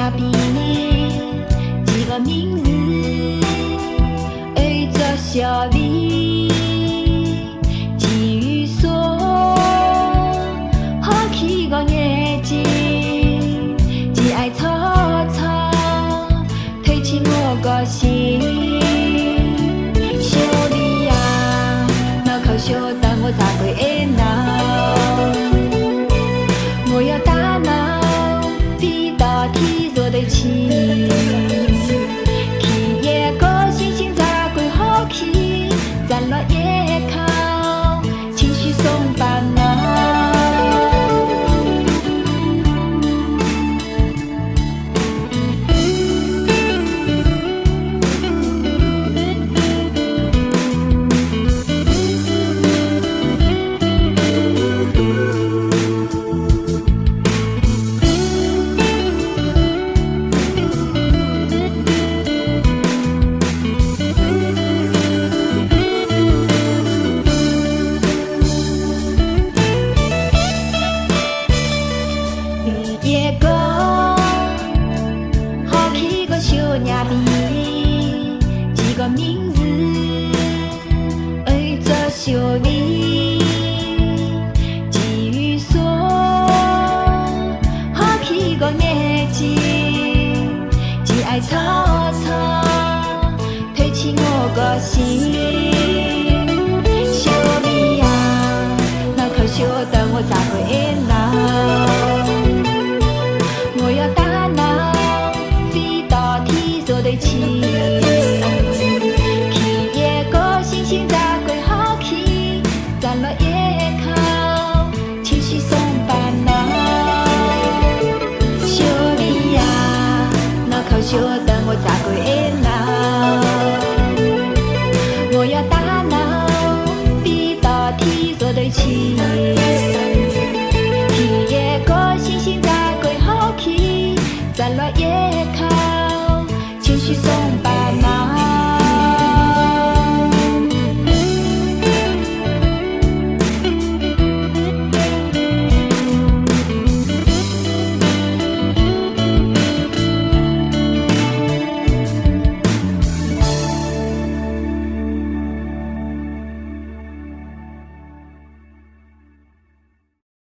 伢逼，几个名字，爱做小味，基于说，好起个眼睛，只爱吵吵，推起我个心。小味呀，脑壳小但我咋会爱闹？我要大脑飞到天做对起，起夜个星星咋会好起？站了夜靠，情绪松烦恼。夜歌，好起个小伢逼，几个名字，爱做小味，基于说，好起个眼睛，只爱吵吵，推起我个心。小味呀，脑壳小但我咋会爱闹？我要大脑飞到天做对起，起夜个星星咋会好起？站了夜靠，情绪松烦恼。小味呀，脑壳小但我咋会爱